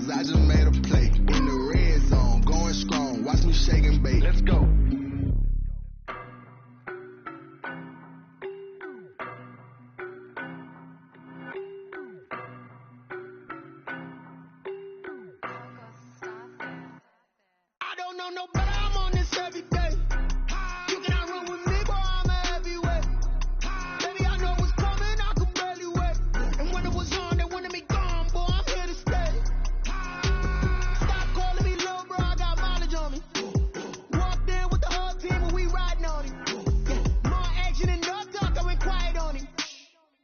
cause I just made a play. In the red zone, going strong. Watch me shake and bake. Let's go. I don't know no better, I'm on this every day. You cannot run with me, boy, I'm a heavyweight. Baby, I know what's coming, I could barely wait. And when it was on, they wanted me gone, boy, I'm here to stay. Stop calling me little bro, I got mileage on me. Walked in with the whole team and we riding on him. Yeah, more action and no talk, I went quiet on him.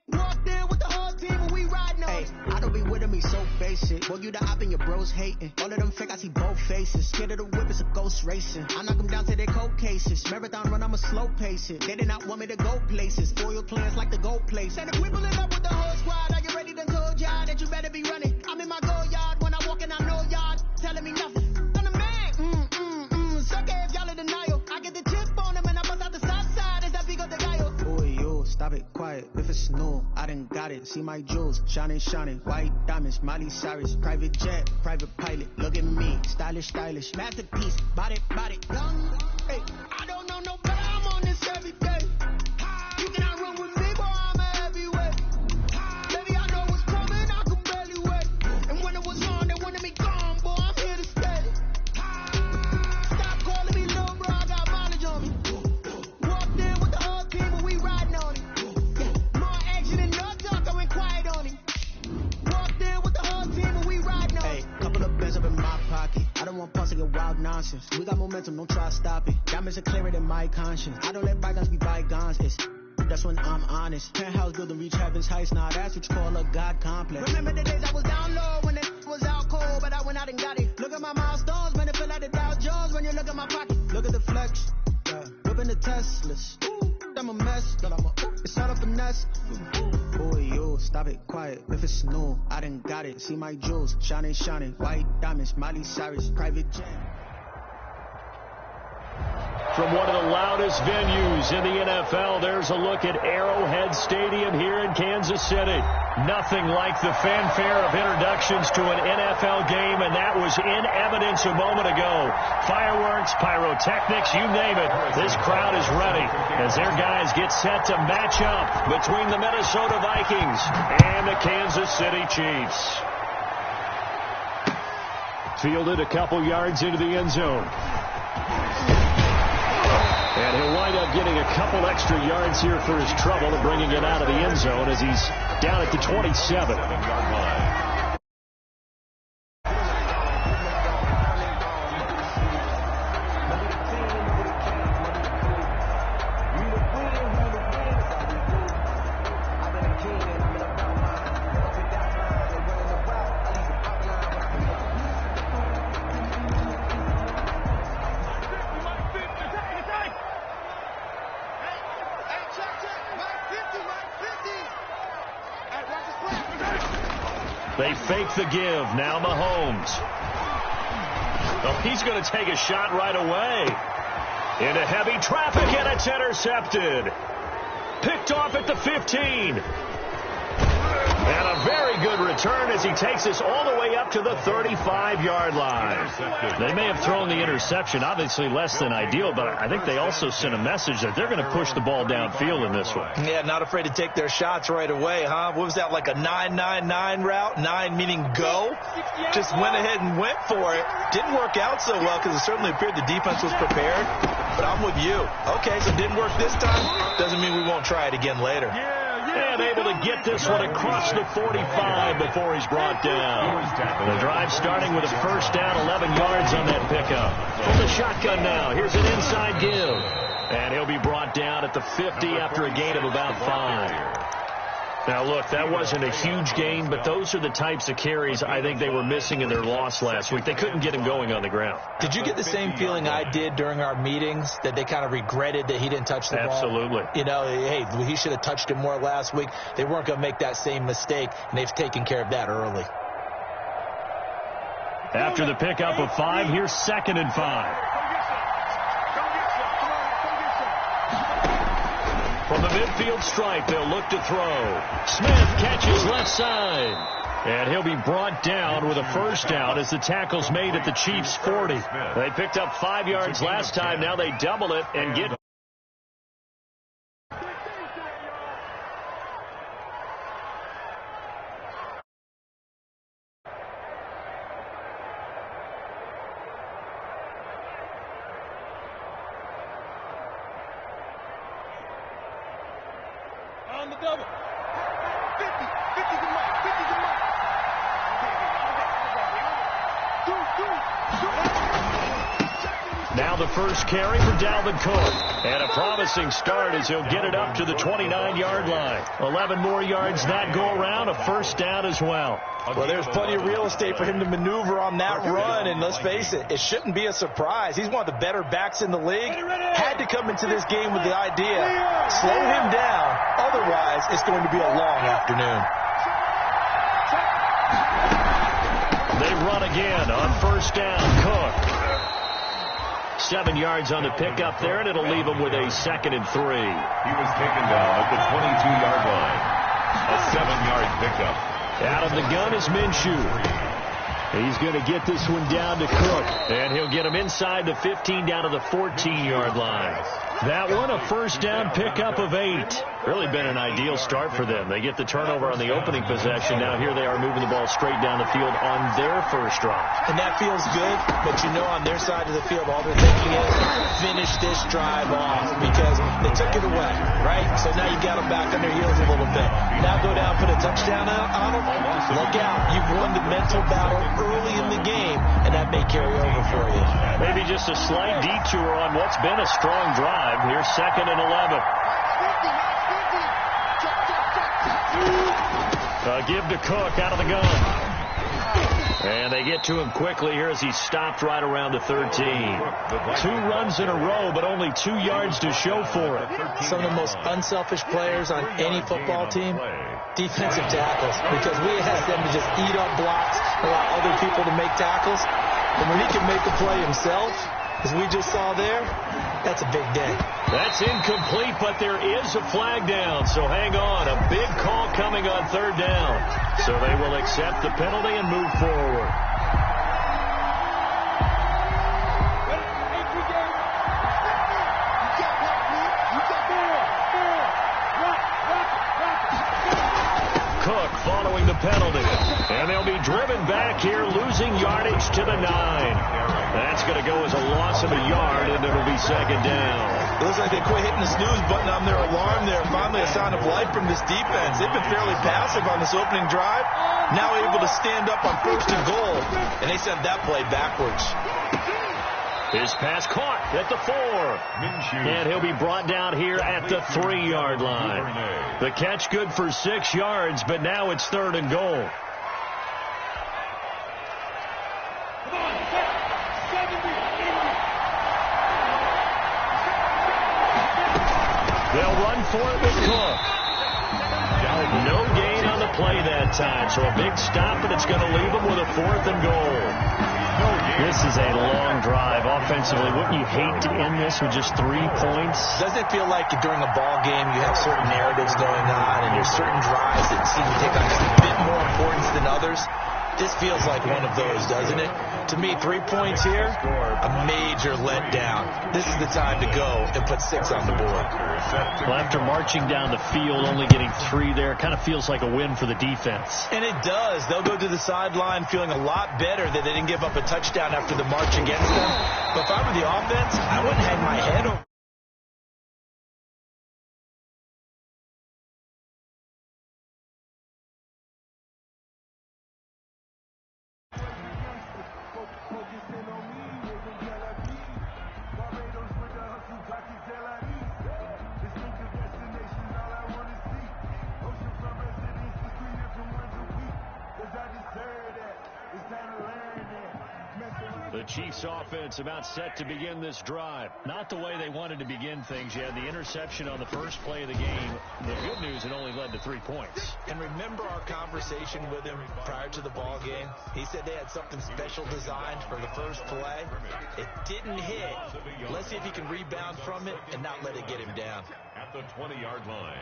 Walked in with the whole team and we riding on him. I don't be with him, he's so basic. Boy, you the op and your bros hating. All of them fake, I see both faces. Scared of the whip, it's a ghost racing. I knock them down to their cold cases. Marathon run, I'm a slow pace it. They did not want me to go places. Foil plans like the gold place. And if we pulling up with the whole squad, are you ready to told y'all that you better be running? I'm in my go yard. When I walk in, I know y'all telling me nothing. I'm the man. Suck it if y'all in denial. I get the chip on them and I bust out the south side. Is that big of the guy? Boy, yo, stop it, quiet. If it's new, I done got it. See my jewels, shining, shining. White diamonds, Miley Cyrus. Private jet, private pilot. Look at me, stylish, stylish. Masterpiece, body, young. Hey, I don't know no better, I'm on this every day. You cannot run with me, boy, I'm a heavyweight. Baby, I know what's coming, I could barely wait. And when it was on, they wanted me gone, boy, I'm here to stay. Stop calling me little bro, I got mileage on me. Walked in with the whole team and we riding on him. Yeah, more action and no talk, I went quiet on him. Walked in with the whole team and we riding on him. couple of bands up in my pocket. I don't want pussy and wild nonsense. We got momentum, don't try to stop it. Diamonds are clearer than my conscience. I don't let bygones be bygones. That's when I'm honest. Penthouse building reach heaven's heights. Now that's what you call a God complex. Remember the days I was down low when it was out cold, but I went out and got it. Look at my milestones, man, it feel like the Dow Jones when you look at my pocket. Look at the flex, whipping the Teslas. I'm a mess, but it's not a finesse. Boy, yo, stop it, quiet. If it's new, I done got it. See my jewels, shining, shining. White diamonds, Miley Cyrus, private jet. From one of the loudest venues in the NFL, there's a look at Arrowhead Stadium here in Kansas City. Nothing like the fanfare of introductions to an NFL game, and that was in evidence a moment ago. Fireworks, pyrotechnics, you name it. This crowd is ready as their guys get set to match up between the Minnesota Vikings and the Kansas City Chiefs. Fielded a couple yards into the end zone. And he'll wind up getting a couple extra yards here for his trouble and bringing it out of the end zone as he's down at the 27. They fake the give. Now Mahomes. Oh, he's going to take a shot right away. Into heavy traffic, and it's intercepted. Picked off at the 15. And a very good return as he takes us all the way up to the 35-yard line. They may have thrown the interception, obviously less than ideal, but I think they also sent a message that they're going to push the ball downfield in this one. Yeah, not afraid to take their shots right away, huh? What was that, like a 9-9-9 route? 9 meaning go? Just went ahead and went for it. Didn't work out so well because it certainly appeared the defense was prepared. But I'm with you. Okay, so it didn't work this time. Doesn't mean we won't try it again later. And able to get this one across the 45 before he's brought down. The drive starting with a first down, 11 yards on that pickup. From the shotgun now, here's an inside give. And he'll be brought down at the 50 after a gain of about 5. Now, look, that wasn't a huge gain, but those are the types of carries I think they were missing in their loss last week. They couldn't get him going on the ground. Did you get the same feeling I did during our meetings, that they kind of regretted that he didn't touch the ball? Absolutely. You know, hey, he should have touched it more last week. They weren't going to make that same mistake, and they've taken care of that early. After the pickup of 5, here's 2nd and 5. From the midfield stripe, they'll look to throw. Smith catches left side. And he'll be brought down with a first down as the tackle's made at the Chiefs' 40. They picked up 5 yards last time. Now they double it and get... On the double. 50. 50's a mark. 50's a mark. Now the first carry for Dalvin Cook. And a promising start as he'll get it up to the 29-yard line. 11 more yards that go around. A first down as well. Well, there's plenty of real estate for him to maneuver on that run. And let's face it, it shouldn't be a surprise. He's one of the better backs in the league. Had to come into this game with the idea, slow him down. Otherwise, it's going to be a long afternoon. They run again on first down. Cook. 7 yards on the pickup there, and it'll leave him with a 2nd and 3. He was taken down at the 22-yard line. A 7-yard pickup. Out of the gun is Minshew. He's going to get this one down to Cook, and he'll get him inside the 15 down to the 14-yard line. That one, a first down pickup of 8. Really been an ideal start for them. They get the turnover on the opening possession. Now here they are moving the ball straight down the field on their first drive. And that feels good, but you know on their side of the field, all they're thinking is finish this drive off because they took it away, right? So now you got them back on their heels a little bit. Now go down, put a touchdown on them. Look out. You've won the mental battle early in the game, and that may carry over for you. Maybe just a slight detour on what's been a strong drive. Here's 2nd and 11. Give to Cook out of the gun. And they get to him quickly here as he's stopped right around the 13. 2 runs in a row, but only 2 yards to show for it. Some of the most unselfish players on any football team, defensive tackles, because we ask them to just eat up blocks, allow other people to make tackles. And when he can make a play himself, as we just saw there, that's a big day. That's incomplete, but there is a flag down, so hang on. A big call coming on 3rd down. So they will accept the penalty and move forward. Cook following the penalty. And they'll be driven back here, losing yardage to the 9. That's going to go as a loss of a yard, and it'll be 2nd down. It looks like they quit hitting the snooze button on their alarm there. Finally a sign of life from this defense. They've been fairly passive on this opening drive. Now able to stand up on 1st and goal, and they sent that play backwards. His pass caught at the 4. And he'll be brought down here at the 3-yard line. The catch good for 6 yards, but now it's 3rd and goal. They'll run for it with Cook. No gain on the play that time, so a big stop, and it's going to leave them with a 4th and goal. This is a long drive offensively. Wouldn't you hate to end this with just 3 points? Doesn't it feel like during a ball game you have certain narratives going on and there's certain drives that seem to take on just a bit more importance than others? This feels like one of those, doesn't it? To me, 3 points here, a major letdown. This is the time to go and put 6 on the board. Well, after marching down the field, only getting 3 there, kind of feels like a win for the defense. And it does. They'll go to the sideline feeling a lot better that they didn't give up a touchdown after the march against them. But if I were the offense, I wouldn't hang my head over. The Chiefs offense about set to begin this drive. Not the way they wanted to begin things. You had the interception on the first play of the game. The good news, it only led to 3 points. And remember our conversation with him prior to the ball game? He said they had something special designed for the first play. It didn't hit. Let's see if he can rebound from it and not let it get him down. At the 20-yard line.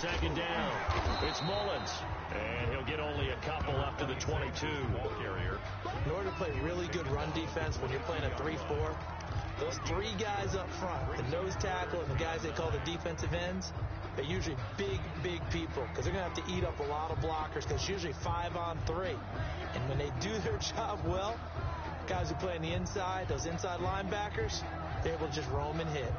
second down. It's Mullins, and he'll get only a couple up to the 22. Ball carrier. In order to play really good run defense when you're playing a 3-4, those three guys up front, the nose tackle and the guys they call the defensive ends, they're usually big people because they're going to have to eat up a lot of blockers because it's usually 5-on-3. And when they do their job well, guys who play on the inside, those inside linebackers, they're able to just roam and hit.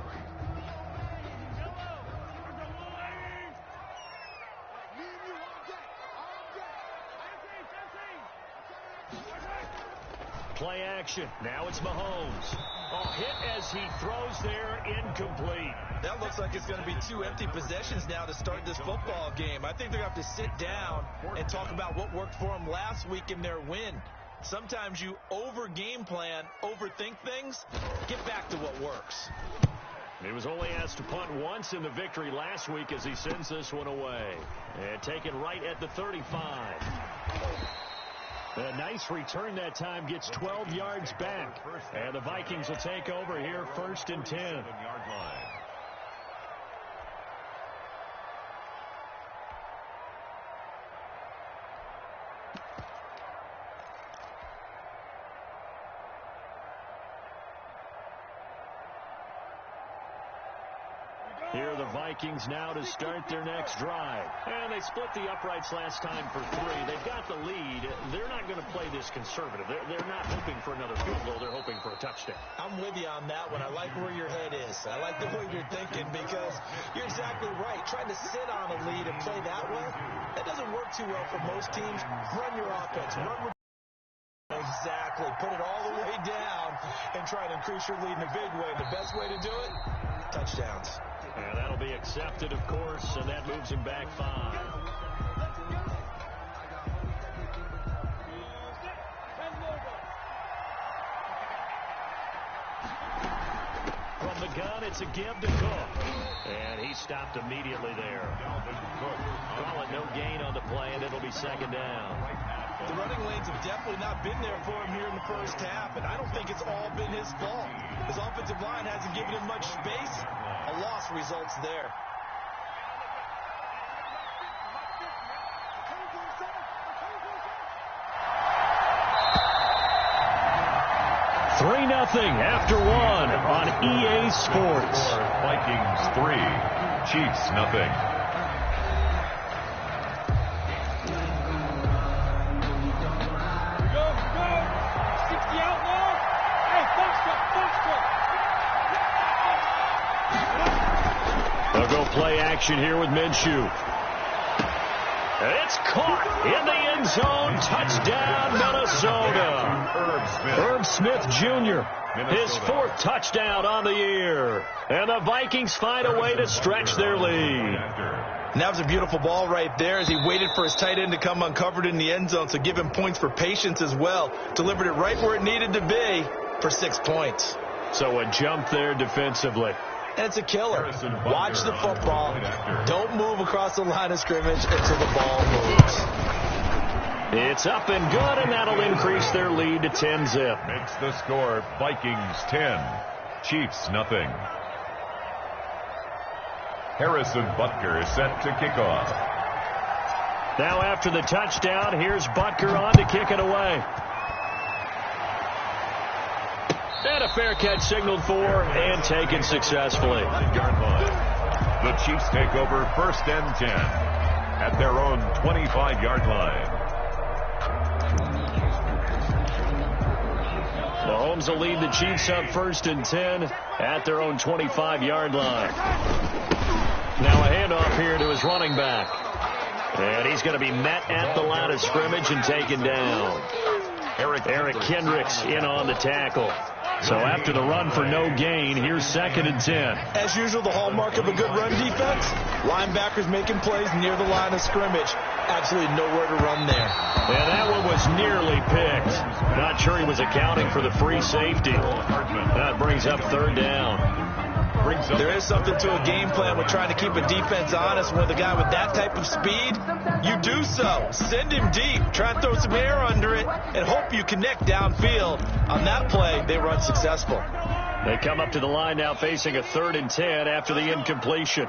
Play action. Now it's Mahomes. Oh, hit as he throws there, incomplete. That looks like it's going to be 2 empty possessions now to start this football game. I think they're going to have to sit down and talk about what worked for them last week in their win. Sometimes you over-game plan, overthink things. Get back to what works. He was only asked to punt once in the victory last week as he sends this one away. And taken right at the 35. A nice return that time, gets 12 yards back. And the Vikings will take over here, 1st and 10. 7-yard line. Here are the Vikings now to start their next drive. And they split the uprights last time for 3. They've got the lead. They're not going to play this conservative. They're not hoping for another field goal. They're hoping for a touchdown. I'm with you on that one. I like where your head is. I like the way you're thinking because you're exactly right. Trying to sit on a lead and play that way, that doesn't work too well for most teams. Run your offense. Run with exactly. Put it all the way down and try to increase your lead in a big way. The best way to do it, touchdowns. And that'll be accepted, of course, and that moves him back 5. From the gun, it's a give to Cook. And he stopped immediately there. Call it no gain on the play, and it'll be 2nd down. The running lanes have definitely not been there for him here in the first half, and I don't think it's all been his fault. His offensive line hasn't given him much space. A loss results there. Three 0 after 1 on EA Sports. Vikings 3, Chiefs 0. They'll go play action here with Minshew. It's caught in the end zone. Touchdown, Minnesota. Herb Smith Jr., his 4th touchdown on the year. And the Vikings find a way to stretch their lead. And that was a beautiful ball right there as he waited for his tight end to come uncovered in the end zone, so give him points for patience as well. Delivered it right where it needed to be for 6 points. So a jump there defensively. And it's a killer. Watch the football. Don't move across the line of scrimmage until the ball moves. It's up and good, and that'll increase their lead to 10-zip. Makes the score Vikings 10, Chiefs 0. Harrison Butker is set to kick off. Now after the touchdown, here's Butker on to kick it away. And a fair catch signaled for and taken successfully. 9-yard line. The Chiefs take over 1st and 10 at their own 25-yard line. Mahomes will lead the Chiefs up 1st and 10 at their own 25-yard line. Now a handoff here to his running back. And he's going to be met at the line of scrimmage and taken down. Eric Kendricks in on the tackle. So after the run for no gain, here's 2nd and 10. As usual, the hallmark of a good run defense, linebackers making plays near the line of scrimmage. Absolutely nowhere to run there. And that one was nearly picked. Not sure he was accounting for the free safety. That brings up 3rd down. There is something to a game plan with trying to keep a defense honest. With a guy with that type of speed, you do so. Send him deep. Try and throw some air under it and hope you connect downfield. On that play, they were unsuccessful. They come up to the line now facing a 3rd and 10 after the incompletion.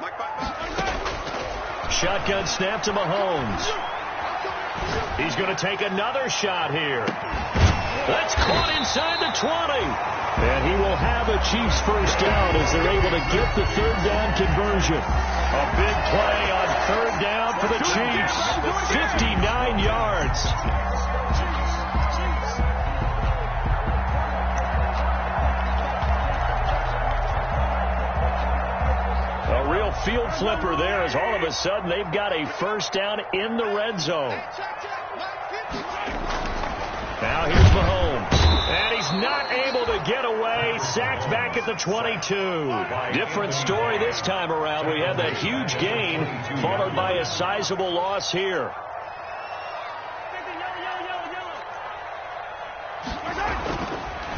Shotgun snap to Mahomes. He's going to take another shot here. That's caught inside the 20. And he will have a Chiefs first down as they're able to get the third down conversion. A big play on third down for the Chiefs. 59 yards. A real field flipper there as all of a sudden they've got a first down in the red zone. Now here's Mahomes. And he's not able to get away. Sacked back at the 22. Different story this time around. We have that huge gain followed by a sizable loss here.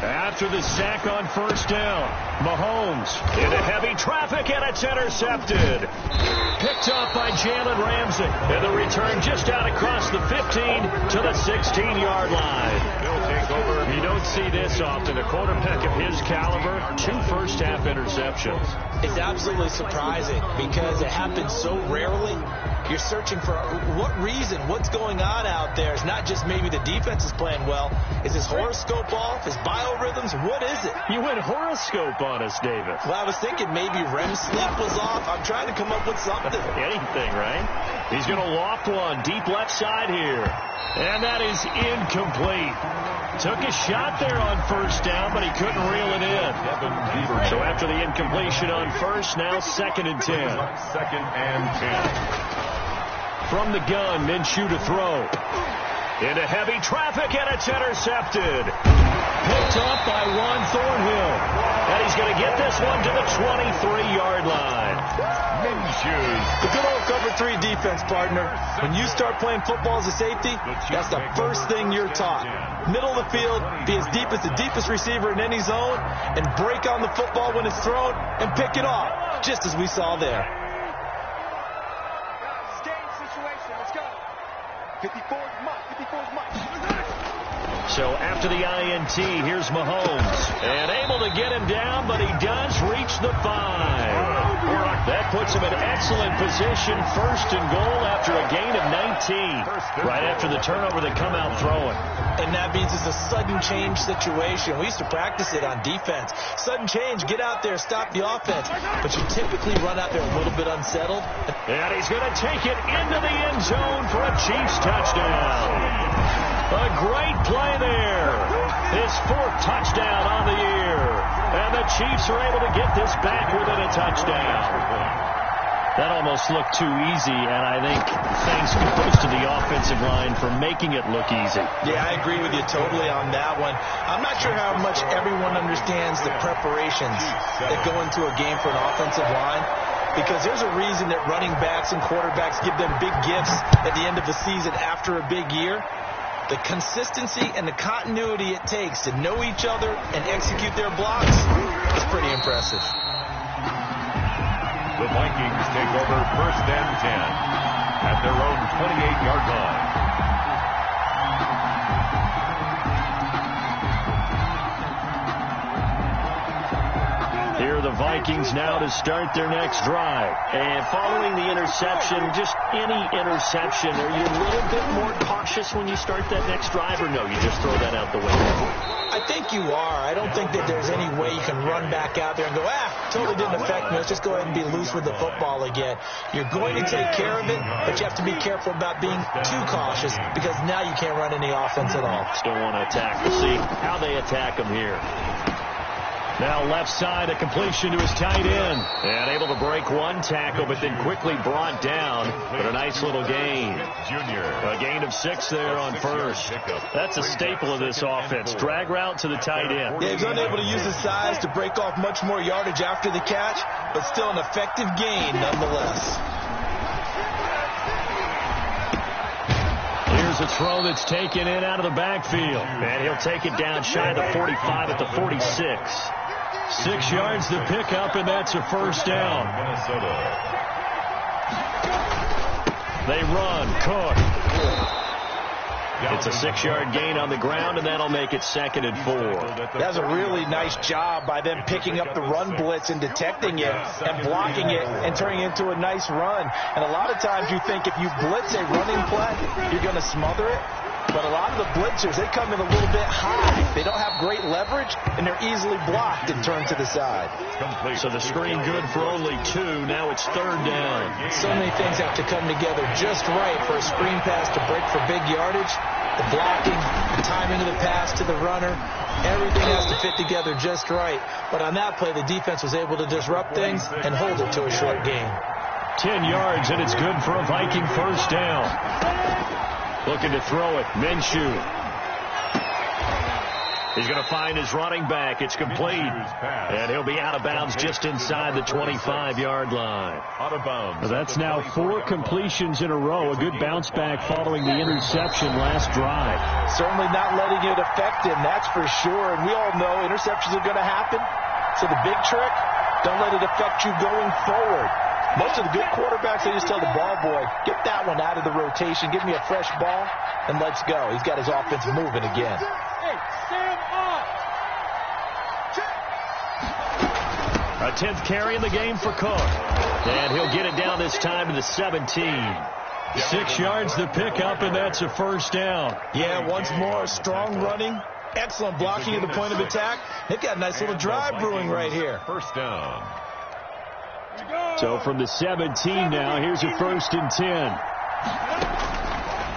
After the sack on first down, Mahomes into heavy traffic, and it's intercepted. Picked up by Jalen Ramsey. And the return just out across the 15 to the 16-yard line. You don't see this often. A quarterback of his caliber, 2 first-half interceptions. It's absolutely surprising because it happens so rarely. You're searching for what reason, what's going on out there. It's not just maybe the defense is playing well. Is his horoscope off? His biorhythms? What is it? You went horoscope on us, David. Well, I was thinking maybe REM sleep was off. I'm trying to come up with something. Anything, right? He's going to loft one deep left side here. And that is incomplete. Took a shot there on first down, but he couldn't reel it in. So after the incompletion on first, now 2nd and 10. 2nd and 10. From the gun, Minshew to throw. Into heavy traffic, and it's intercepted. Picked up by Juan Thornhill. And he's going to get this one to the 23-yard line. The good old cover 3 defense, partner. When you start playing football as a safety, that's the first thing you're taught. Middle of the field, be as deep as the deepest receiver in any zone, and break on the football when it's thrown and pick it off, just as we saw there. So after the INT, here's Mahomes. And able to get him down, but he does reach the 5. That puts him in excellent position, 1st and goal after a gain of 19. Right after the turnover, they come out throwing. And that means it's a sudden change situation. We used to practice it on defense. Sudden change, get out there, stop the offense. But you typically run out there a little bit unsettled. And he's going to take it into the end zone for a Chiefs touchdown. A great play there. His 4th touchdown on the year. And the Chiefs are able to get this back within a touchdown. That almost looked too easy, and I think thanks goes to the offensive line for making it look easy. Yeah, I agree with you totally on that one. I'm not sure how much everyone understands the preparations that go into a game for an offensive line, because there's a reason that running backs and quarterbacks give them big gifts at the end of the season after a big year. The consistency and the continuity it takes to know each other and execute their blocks is pretty impressive. The Vikings take over 1st and 10 at their own 28-yard line. Here are the Vikings now to start their next drive. And following the interception, just any interception, are you a little bit more cautious when you start that next drive, or no, you just throw that out the window? I think you are. I don't think that there's any way you can run back out there and go, totally didn't affect me. Let's just go ahead and be loose with the football again. You're going to take care of it, but you have to be careful about being too cautious because now you can't run any offense at all. Still want to attack. We'll see how they attack them here. Now left side, a completion to his tight end. And able to break one tackle, but then quickly brought down. But a nice little gain. A gain of 6 there on first. That's a staple of this offense. Drag route to the tight end. Yeah, he's unable to use his size to break off much more yardage after the catch, but still an effective gain nonetheless. Here's a throw that's taken in out of the backfield. And he'll take it down shy of the 45 at the 46. 6 yards to pick up, and that's a first down. They run. Cook. It's a 6-yard gain on the ground, and that'll make it 2nd and 4. That's a really nice job by them picking up the run blitz and detecting it and blocking it and turning it into a nice run. And a lot of times you think if you blitz a running play, you're going to smother it. But a lot of the blitzers, they come in a little bit high. They don't have great leverage, and they're easily blocked and turned to the side. So the screen good for only 2. Now it's 3rd down. So many things have to come together just right for a screen pass to break for big yardage. The blocking, the timing of the pass to the runner, everything has to fit together just right. But on that play, the defense was able to disrupt things and hold it to a short gain. 10 yards, and it's good for a Viking 1st down. Looking to throw it. Minshew. He's going to find his running back. It's complete. And he'll be out of bounds just inside the 25-yard line. Out of bounds. That's now 4 completions in a row. A good bounce back following the interception last drive. Certainly not letting it affect him, that's for sure. And we all know interceptions are going to happen. So the big trick, don't let it affect you going forward. Most of the good quarterbacks, they just tell the ball boy, get that one out of the rotation, give me a fresh ball, and let's go. He's got his offense moving again. A 10th carry in the game for Cook. And he'll get it down this time to the 17. 6 yards the pickup, and that's a 1st down. Yeah, once more, strong running, excellent blocking at the point of attack. They've got a nice little drive brewing right here. 1st down. So from the 17 now, here's a 1st and 10.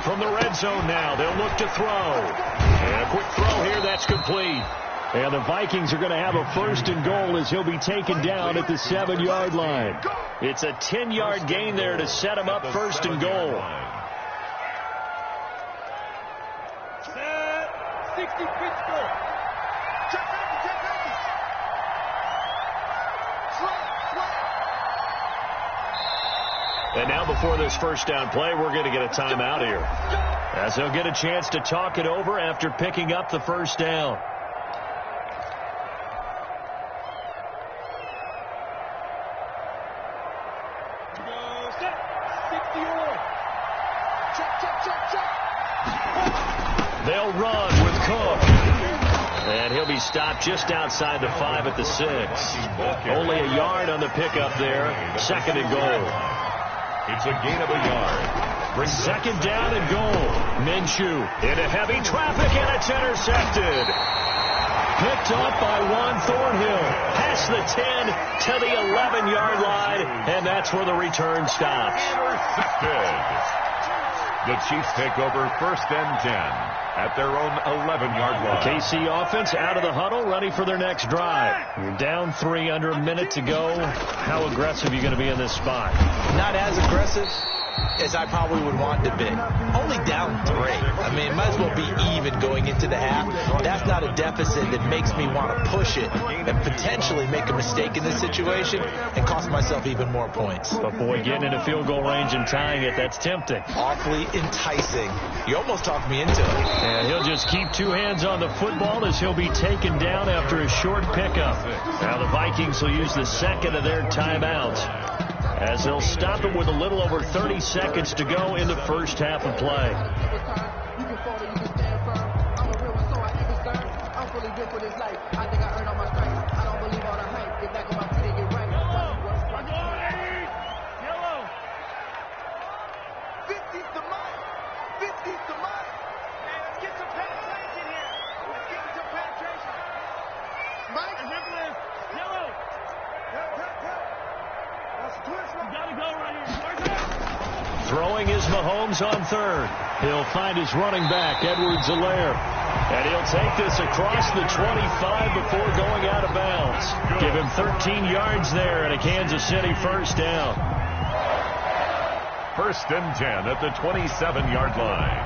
From the red zone now, they'll look to throw. And a quick throw here, that's complete. And the Vikings are going to have a 1st and goal as he'll be taken down at the 7-yard line. It's a 10-yard gain there to set him up 1st and goal. 60 Pittsburgh. And now before this 1st down play, we're going to get a timeout here, as they'll get a chance to talk it over after picking up the 1st down. They'll run with Cook. And he'll be stopped just outside the 5 at the 6. Only a yard on the pickup there. 2nd and goal. It's a gain of a yard. 2nd down and goal. Minshew into heavy traffic, and it's intercepted. Picked up by Juan Thornhill. Past the 10 to the 11-yard line, and that's where the return stops. Intercepted. The Chiefs take over 1st and 10 at their own 11-yard line. KC offense out of the huddle, ready for their next drive. You're down 3, under a minute to go. How aggressive are you going to be in this spot? Not as aggressive as I probably would want to be. Only down 3. I mean, it might as well be even going into the half. That's not a deficit that makes me want to push it and potentially make a mistake in this situation and cost myself even more points. But boy, getting into field goal range and tying it, that's tempting. Awfully enticing. You almost talked me into it. And he'll just keep 2 hands on the football as he'll be taken down after a short pickup. Now the Vikings will use the 2nd of their timeouts, as they'll stop it with a little over 30 seconds to go in the 1st half of play. Throwing is Mahomes on 3rd. He'll find his running back, Edwards-Helaire. And he'll take this across the 25 before going out of bounds. Give him 13 yards there and a Kansas City 1st down. 1st and 10 at the 27-yard line.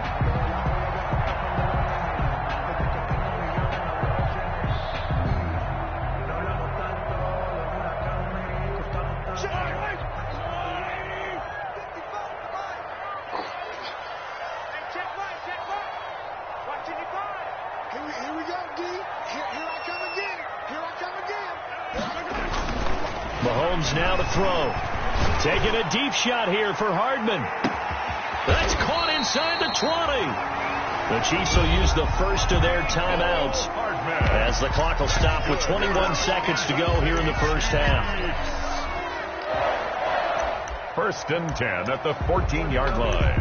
Mahomes now to throw. Taking a deep shot here for Hardman. That's caught inside the 20. The Chiefs will use the first of their timeouts as the clock will stop with 21 seconds to go here in the first half. 1st and 10 at the 14-yard line.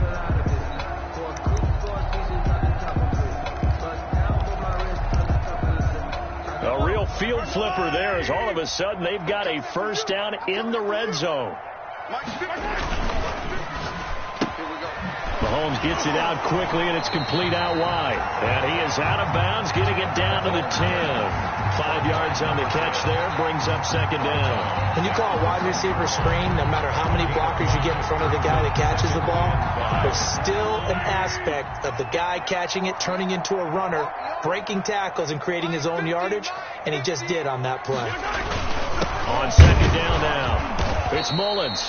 A real field flipper there as all of a sudden they've got a first down in the red zone. Mahomes gets it out quickly, and it's complete out wide. And he is out of bounds, getting it down to the 10. 5 yards on the catch there, brings up 2nd down. When you call a wide receiver screen, no matter how many blockers you get in front of the guy that catches the ball, there's still an aspect of the guy catching it, turning into a runner, breaking tackles, and creating his own yardage, and he just did on that play. On 2nd down now, it's Mullins.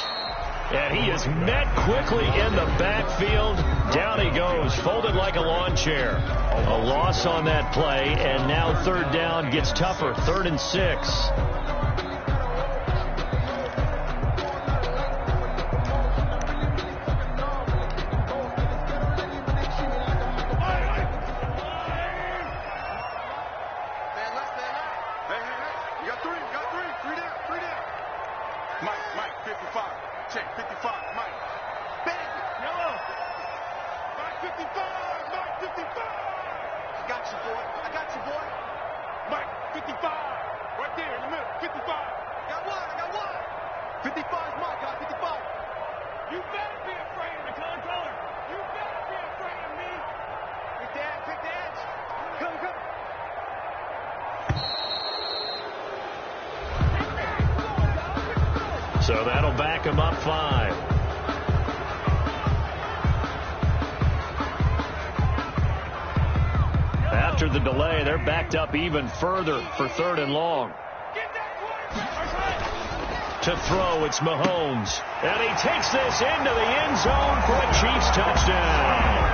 And he is met quickly in the backfield. Down he goes, folded like a lawn chair. A loss on that play, and now 3rd down gets tougher. 3rd and 6. So that'll back him up 5. After the delay, they're backed up even further for 3rd and long. To throw, it's Mahomes. And he takes this into the end zone for a Chiefs touchdown.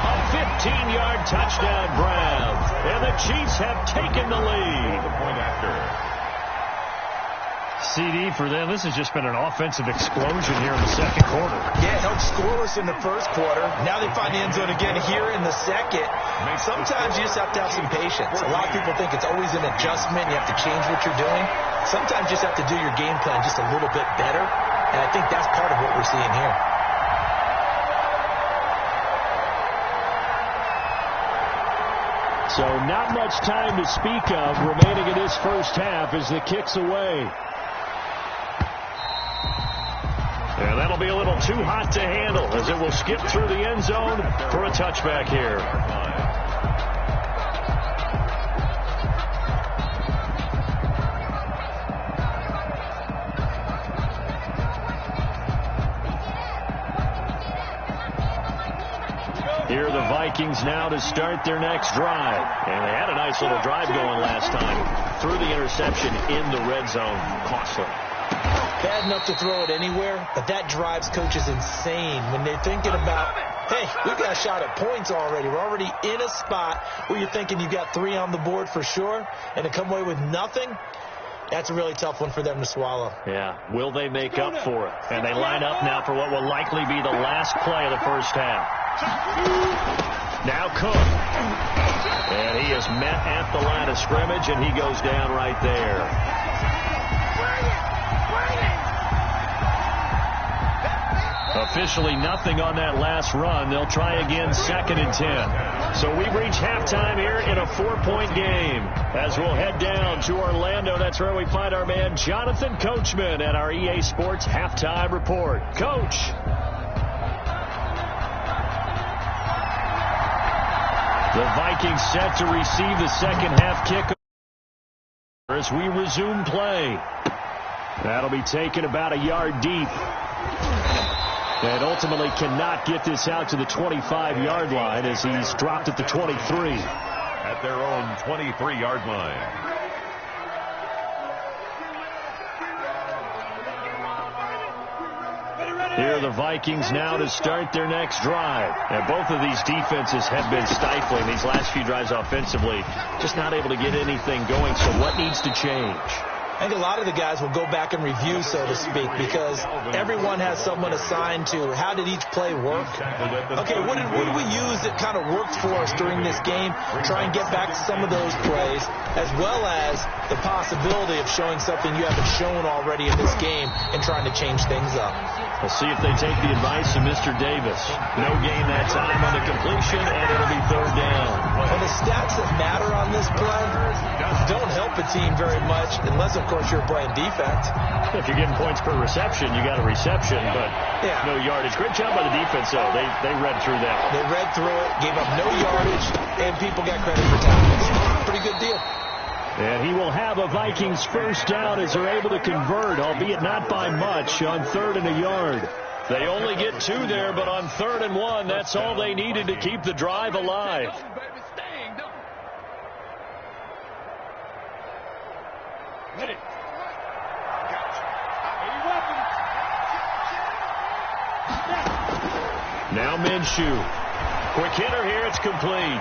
A 15-yard touchdown grab. And the Chiefs have taken the lead. The point after. CD for them. This has just been an offensive explosion here in the 2nd quarter. Yeah, held scoreless in the 1st quarter. Now they find the end zone again here in the 2nd. Sometimes you just have to have some patience. A lot of people think it's always an adjustment. You have to change what you're doing. Sometimes you just have to do your game plan just a little bit better. And I think that's part of what we're seeing here. So not much time to speak of remaining in this first half as the kick's away. And that'll be a little too hot to handle as it will skip through the end zone for a touchback here. Here are the Vikings now to start their next drive. And they had a nice little drive going last time. Threw the interception in the red zone. Costly. Bad enough to throw it anywhere, but that drives coaches insane when they're thinking about, hey, we've got a shot at points already. We're already in a spot where you're thinking you've got 3 on the board for sure, and to come away with nothing, that's a really tough one for them to swallow. Yeah, will they make up for it? And they line up now for what will likely be the last play of the first half. Now Cook. And he is met at the line of scrimmage, and he goes down right there. Officially nothing on that last run. They'll try again 2nd and 10. So we reach halftime here in a 4-point game. As we'll head down to Orlando, that's where we find our man Jonathan Coachman at our EA Sports Halftime Report. Coach. The Vikings set to receive the second half kick as we resume play. That'll be taken about a yard deep. And ultimately cannot get this out to the 25-yard line as he's dropped at the 23. At their own 23-yard line. Here are the Vikings now to start their next drive. And both of these defenses have been stifling these last few drives offensively. Just not able to get anything going. So what needs to change? I think a lot of the guys will go back and review, so to speak, because everyone has someone assigned to how did each play work. Okay, what did we use that kind of worked for us during this game? Try and get back to some of those plays, as well as the possibility of showing something you haven't shown already in this game and trying to change things up. We'll see if they take the advice of Mr. Davis. No gain that time on the completion, and it'll be third down. And the stats that matter on this play don't help a team very much unless, of course, you're playing defense. If you're getting points per reception, you got a reception, but no yardage. Great job by the defense, though. They read through that. They read through it, gave up no yardage, and people got credit for tackles. Pretty good deal. And he will have a Vikings first down as they're able to convert, albeit not by much, on 3rd and a yard. They only get 2 there, but on 3rd and 1, that's all they needed to keep the drive alive. Now Minshew. Quick hitter here. It's complete.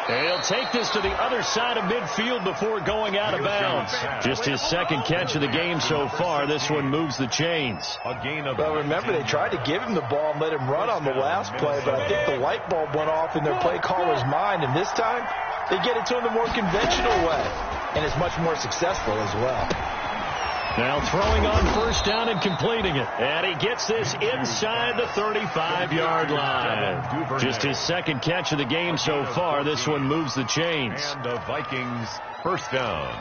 And he'll take this to the other side of midfield before going out of bounds. Just his second catch of the game so far. This one moves the chains. Well, remember, they tried to give him the ball and let him run on the last play, but I think the light bulb went off in their play caller's mind, and this time they get it to him the more conventional way, and it's much more successful as well. Now throwing on first down and completing it. And he gets this inside the 35-yard line. Just his second catch of the game so far. This one moves the chains. And the Vikings first down.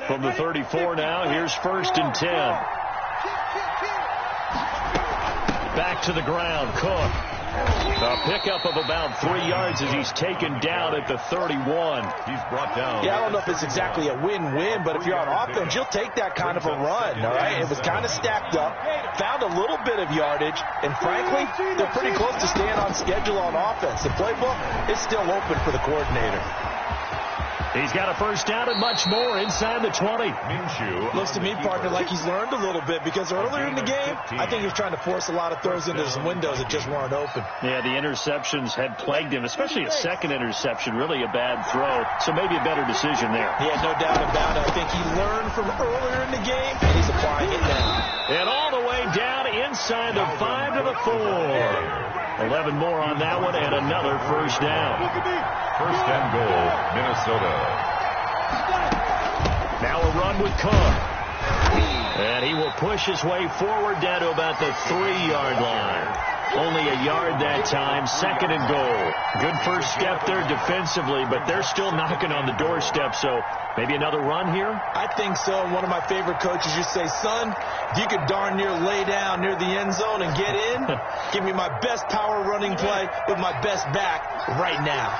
From the 34 now, here's 1st and 10. Back to the ground, Cook. A pickup of about 3 yards as he's taken down at the 31. He's brought down. Yeah, I don't know if it's exactly a win-win, but if you're on offense, you'll take that kind of a run, all right? It was kind of stacked up, found a little bit of yardage, and frankly, they're pretty close to staying on schedule on offense. The playbook is still open for the coordinator. He's got a first down and much more inside the 20. Minshew. Looks to me, partner, like he's learned a little bit, because earlier in the game, I think he was trying to force a lot of throws into some windows that just weren't open. Yeah, the interceptions had plagued him, especially a second interception, really a bad throw. So maybe a better decision there. Yeah, no doubt about it. I think he learned from earlier in the game, and he's applying it now. And all the way down inside the 5 to the 4. 11 more on that one, and another first down. First and goal, Minnesota. Now a run with Cook. And he will push his way forward down to about the 3-yard line. Only a yard that time, 2nd and goal. Good first step there defensively, but they're still knocking on the doorstep, so maybe another run here? I think so. One of my favorite coaches used to say, son, if you could darn near lay down near the end zone and get in, give me my best power running play with my best back right now.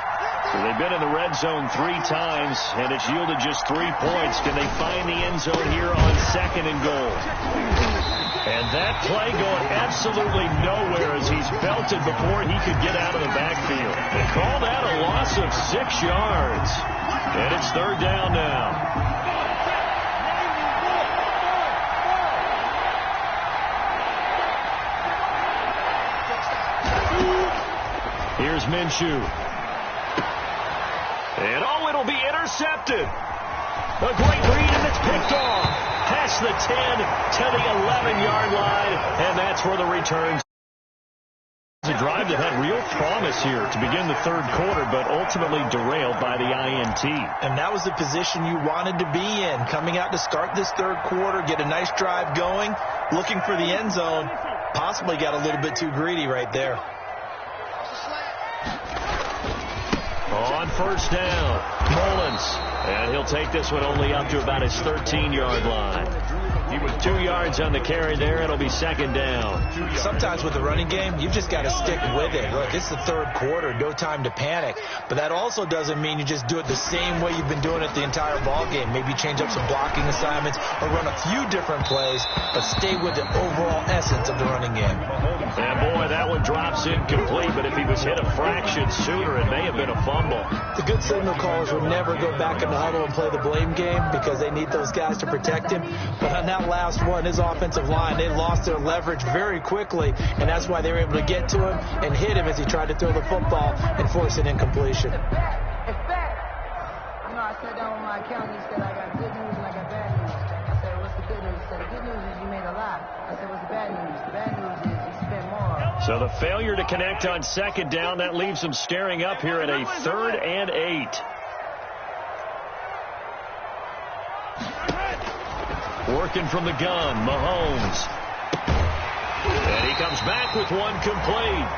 So they've been in the red zone 3 times, and it's yielded just 3 points. Can they find the end zone here on 2nd and goal? And that play going absolutely nowhere as he's belted before he could get out of the backfield. They call that a loss of 6 yards. And it's 3rd down now. Here's Minshew. And, it'll be intercepted. A great read, and it's picked off. Past the 10 to the 11-yard line, and that's where the return. It's a drive that had real promise here to begin the 3rd quarter, but ultimately derailed by the INT. And that was the position you wanted to be in, coming out to start this 3rd quarter, get a nice drive going, looking for the end zone. Possibly got a little bit too greedy right there. On first down, Mullins. And he'll take this one only up to about his 13-yard line. He was 2 yards on the carry there. It'll be 2nd down. Sometimes with the running game, you've just got to stick with it. Look, it's the 3rd quarter, no time to panic. But that also doesn't mean you just do it the same way you've been doing it the entire ball game. Maybe change up some blocking assignments or run a few different plays, but stay with the overall essence of the running game. And boy, that one drops incomplete, but if he was hit a fraction sooner, it may have been a fumble. The good signal callers will never go back in the huddle and play the blame game because they need those guys to protect him. But on that last one, his offensive line, they lost their leverage very quickly, and that's why they were able to get to him and hit him as he tried to throw the football and force an incompletion. I know I said that. accountant, he said, I got good news and I got bad news. I said, what's the good news? He said, the good news is you made a lot. I said, what's the bad news? The bad news is you spent more. So the failure to connect on second down, that leaves them staring up here at a 3rd and 8. Working from the gun, Mahomes. And he comes back with one complete.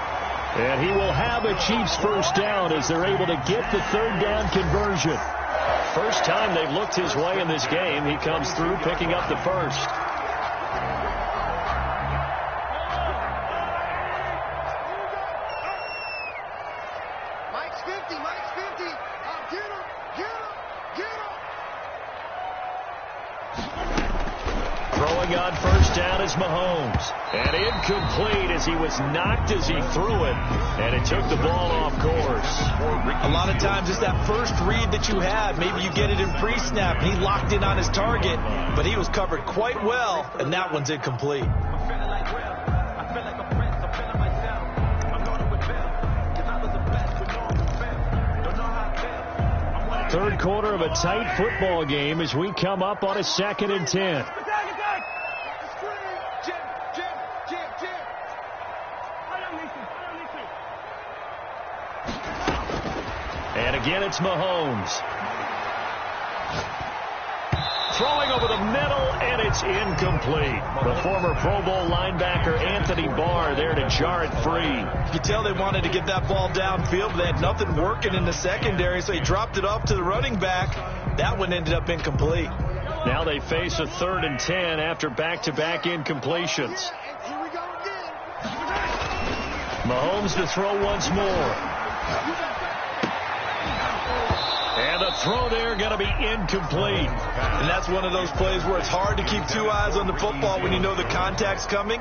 And he will have a Chiefs first down as they're able to get the 3rd down conversion. First time they've looked his way in this game. He comes through picking up the first. Mike's 50. Mike's 50. Get him. Get him. Get him. Throwing on first down is Mahomes. And incomplete as he was knocked as he threw it. And it took the ball off course. A lot of times it's that first read that you have. Maybe you get it in pre-snap, and he locked in on his target, but he was covered quite well, and that one's incomplete. Third quarter of a tight football game as we come up on a 2nd and 10. And again, it's Mahomes. Throwing over the middle, and it's incomplete. The former Pro Bowl linebacker Anthony Barr there to jar it free. You can tell they wanted to get that ball downfield, but they had nothing working in the secondary, so he dropped it off to the running back. That one ended up incomplete. Now they face a 3rd and 10 after back-to-back incompletions. Mahomes to throw once more. And the throw there going to be incomplete. And that's one of those plays where it's hard to keep 2 eyes on the football when you know the contact's coming,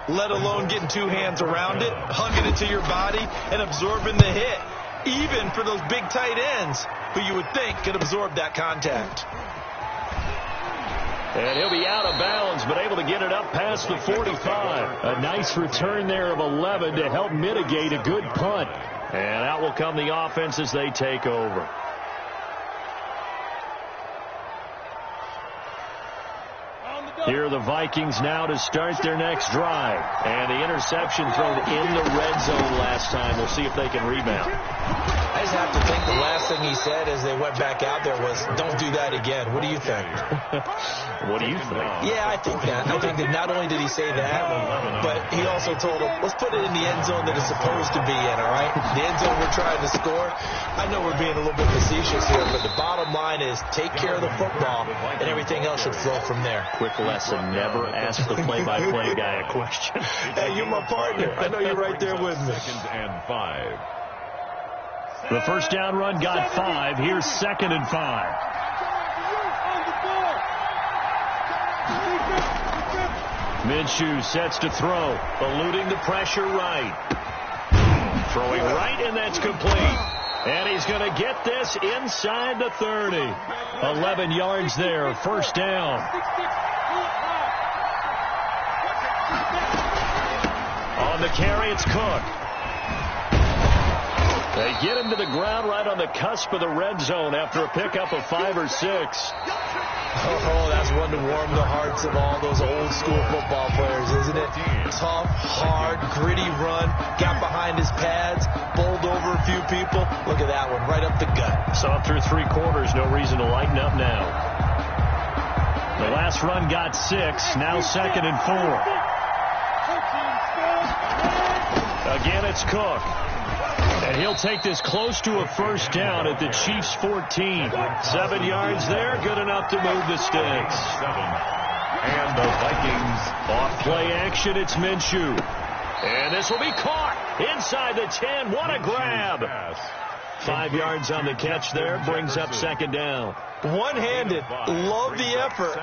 let alone getting 2 hands around it, hugging it to your body, and absorbing the hit, even for those big tight ends who you would think could absorb that contact. And he'll be out of bounds, but able to get it up past the 45. A nice return there of 11 to help mitigate a good punt. And out will come the offense as they take over. Here are the Vikings now to start their next drive. And the interception thrown in the red zone last time. We'll see if they can rebound. I just have to think the last thing he said as they went back out there was, don't do that again. What do you think? What do you think? Yeah, I think that. I think that not only did he say that, but he also told them, let's put it in the end zone that it's supposed to be in, all right? The end zone we're trying to score. I know we're being a little bit facetious here, but the bottom line is take care of the football, and everything else should flow from there. Quick lesson, never ask the play-by-play guy a question. Hey, you're my partner. I know you're right there with me. 2nd and 5. The first down run got 5. Here's 2nd and 5. Minshew sets to throw, eluding the pressure right. Throwing right, and that's complete. And he's going to get this inside the 30. 11 yards there, first down. On the carry, it's Cook. They get him to the ground right on the cusp of the red zone after a pickup of 5 or 6. Oh, that's one to warm the hearts of all those old school football players, isn't it? Tough, hard, gritty run, got behind his pads, bowled over a few people. Look at that one, right up the gut. Saw through 3 quarters, no reason to lighten up now. The last run got 6, now 2nd and 4. Again, it's Cook. And he'll take this close to a first down at the Chiefs' 14. 7 yards there, good enough to move the sticks. 7. And the Vikings. Off play action, it's Minshew. And this will be caught inside the 10. What a grab. 5 yards on the catch there, brings up 2nd down. One-handed, love the effort.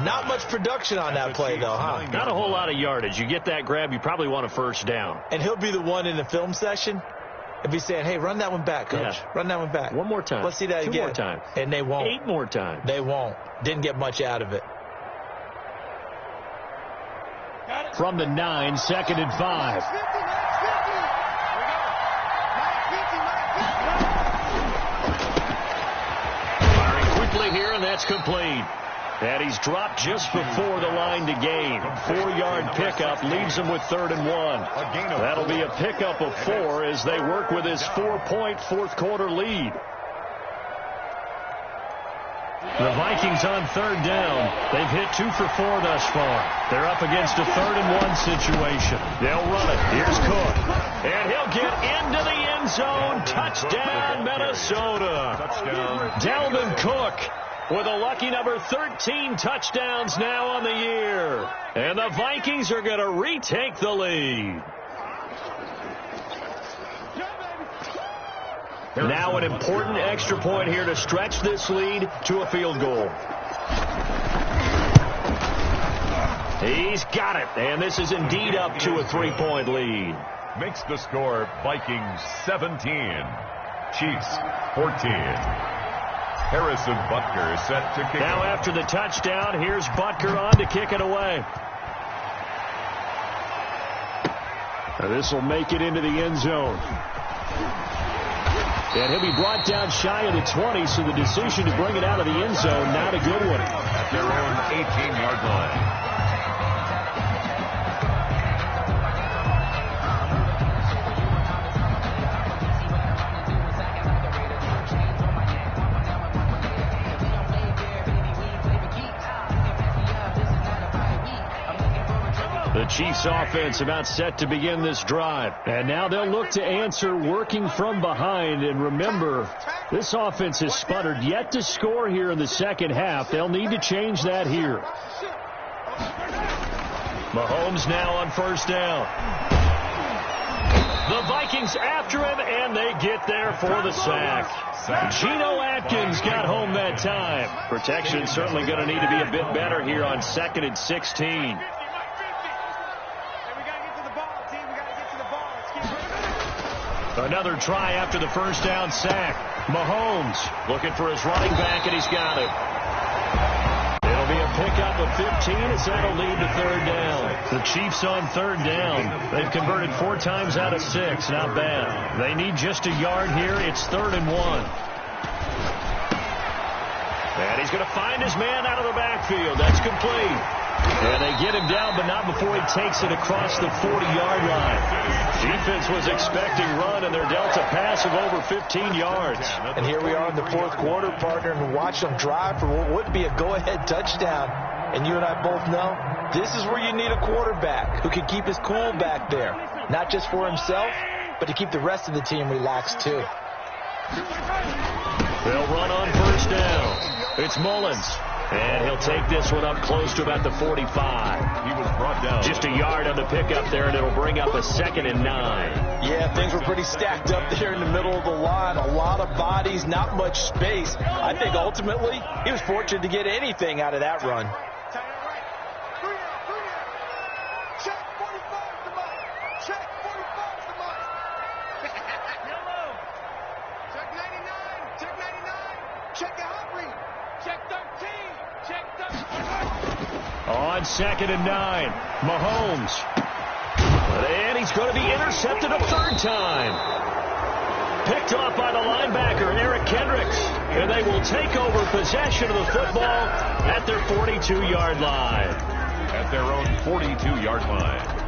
Not much production on that play, though, huh? Not a whole lot of yardage. You get that grab, you probably want a first down. And he'll be the one in the film session. If he's saying, hey, run that one back, Coach. Yeah. Run that one back. One more time. Let's see that 2 again. more times. And they won't. 8 more times. They won't. Didn't get much out of it. From the 9, 2nd and 5. That's complete. And he's dropped just before the line to gain. 4-yard pickup leaves him with 3rd and 1. That'll be a pickup of 4 as they work with his 4-point fourth-quarter lead. The Vikings on 3rd down. They've hit 2 for 4 thus far. They're up against a 3rd and 1 situation. They'll run it. Here's Cook. And he'll get into the end zone. Touchdown, Minnesota. Dalvin Cook with a lucky number 13 touchdowns now on the year. And the Vikings are going to retake the lead. Now an important extra point here to stretch this lead to a field goal. He's got it, and this is indeed up to a 3-point lead. Makes the score Vikings 17, Chiefs 14. Harrison Butker is set to kick. Now after the touchdown, here's Butker on to kick it away. Now this will make it into the end zone. And he'll be brought down shy of the 20, so the decision to bring it out of the end zone, not a good one. At their own 18-yard line. The Chiefs offense about set to begin this drive. And now they'll look to answer working from behind. And remember, this offense has sputtered yet to score here in the second half. They'll need to change that here. Mahomes now on 1st down. The Vikings after him, and they get there for the sack. Geno Atkins got home that time. Protection certainly going to need to be a bit better here on 2nd and 16. Another try after the 1st down sack. Mahomes looking for his running back, and he's got it. It'll be a pickup of 15 as that'll lead to 3rd down. The Chiefs on 3rd down. They've converted 4 times out of 6. Not bad. They need just a yard here. It's 3rd and 1. And he's going to find his man out of the backfield. That's complete. And they get him down, but not before he takes it across the 40-yard line. Defense was expecting run, and they're dealt a pass of over 15 yards. And here we are in the 4th quarter, partner, and watch them drive for what would be a go-ahead touchdown. And you and I both know this is where you need a quarterback who can keep his cool back there. Not just for himself, but to keep the rest of the team relaxed, too. They'll run on 1st down. It's Mullins. And he'll take this one up close to about the 45. He was brought down. Just a yard on the pickup there, and it'll bring up a 2nd and 9. Yeah, things were pretty stacked up there in the middle of the line. A lot of bodies, not much space. I think ultimately he was fortunate to get anything out of that run. Check 45 to Mike. Check 45 to Mike. Yellow. Check 99. Check 99. Check the Humphrey. Check 13. Check 13. On 2nd and 9, Mahomes. And he's going to be intercepted a 3rd time. Picked off by the linebacker, Eric Kendricks. And they will take over possession of the football at their 42-yard line. At their own 42-yard line.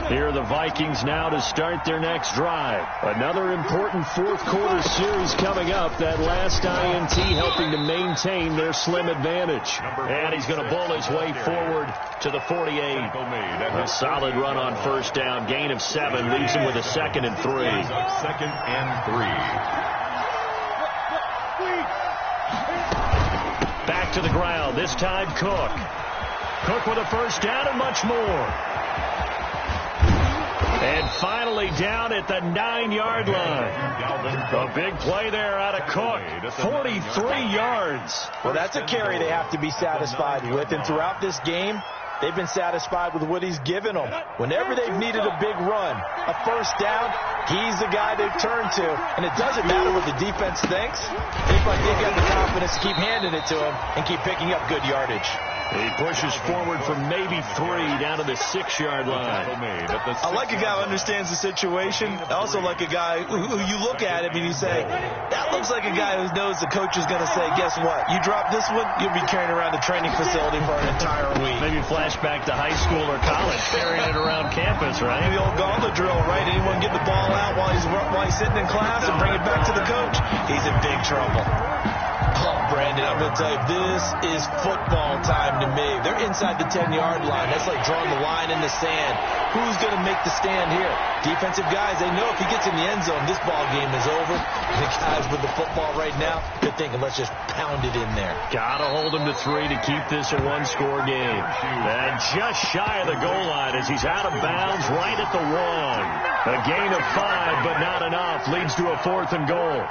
Here are the Vikings now to start their next drive. Another important 4th quarter series coming up. That last INT helping to maintain their slim advantage. And he's going to bull his way forward to the 48. A solid run on 1st down. Gain of 7 leaves him with a 2nd and 3. 2nd and 3. Back to the ground. This time Cook. Cook with a 1st down and much more. And finally down at the 9-yard line. A big play there out of Cook. 43 yards. Well, that's a carry they have to be satisfied with. And throughout this game, they've been satisfied with what he's given them. Whenever they've needed a big run, a 1st down, he's the guy they've turned to. And it doesn't matter what the defense thinks. They've got the confidence to keep handing it to him and keep picking up good yardage. He pushes forward for maybe 3 down to the 6-yard line. I like a guy who understands the situation. I also like a guy who you look at him and you say, that looks like a guy who knows the coach is going to say, guess what? You drop this one, you'll be carrying around the training facility for an entire week. Maybe flashback to high school or college, carrying it around campus, right? The old gauntlet drill, right? Anyone get the ball out while he's sitting in class and bring it back to the coach? He's in big trouble. Oh, Brandon, I'm going to tell you, this is football time to me. They're inside the 10-yard line. That's like drawing the line in the sand. Who's going to make the stand here? Defensive guys, they know if he gets in the end zone, this ball game is over. The guys with the football right now, they're thinking, let's just pound it in there. Got to hold him to 3 to keep this a one-score game. And just shy of the goal line as he's out of bounds right at the 1. A gain of 5, but not enough. Leads to a 4th and goal.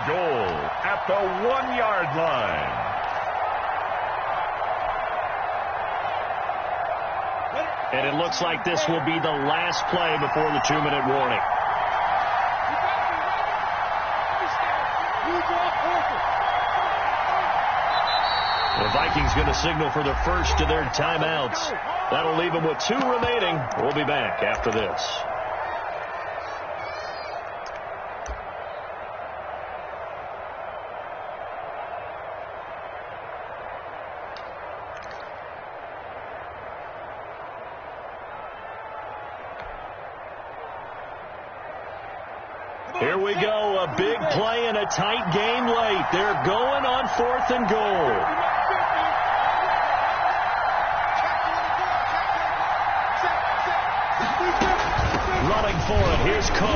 Goal at the 1-yard line. And it looks like this will be the last play before the 2-minute warning. The Vikings going to signal for the first of their timeouts. That'll leave them with 2 remaining. We'll be back after this. Here we go, a big play in a tight game late. They're going on 4th and goal. Running for it, here's Cook.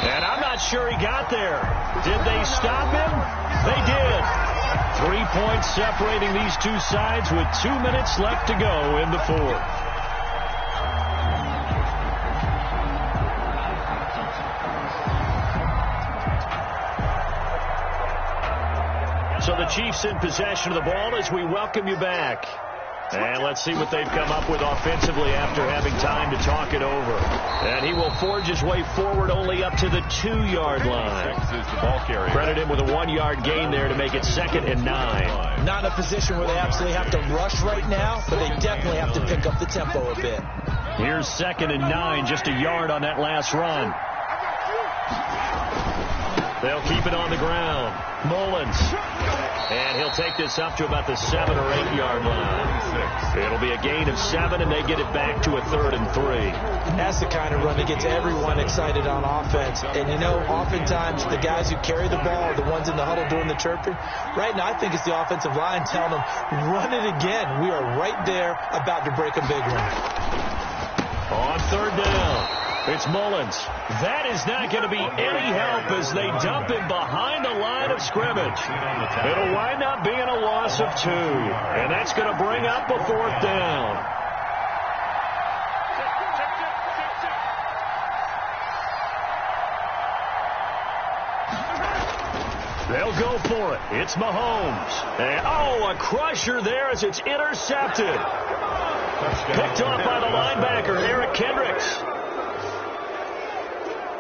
And I'm not sure he got there. Did they stop him? They did. 3 points separating these two sides with 2 minutes left to go in the 4th. So the Chiefs in possession of the ball as we welcome you back. And let's see what they've come up with offensively after having time to talk it over. And he will forge his way forward only up to the 2-yard line. Credit him with a 1-yard gain there to make it 2nd and 9. Not in a position where they absolutely have to rush right now, but they definitely have to pick up the tempo a bit. Here's 2nd and 9, just a yard on that last run. They'll keep it on the ground. Mullins. And he'll take this up to about the 7 or 8-yard line. It'll be a gain of 7, and they get it back to a 3rd and 3. That's the kind of run that gets everyone excited on offense. And, you know, oftentimes the guys who carry the ball are the ones in the huddle doing the chirping. Right now, I think it's the offensive line telling them, run it again. We are right there about to break a big one. On 3rd down. It's Mullins. That is not going to be any help as they dump him behind the line of scrimmage. It'll wind up being a loss of 2. And that's going to bring up a 4th down. They'll go for it. It's Mahomes. And, a crusher there as it's intercepted. Picked off by the linebacker, Eric Kendricks.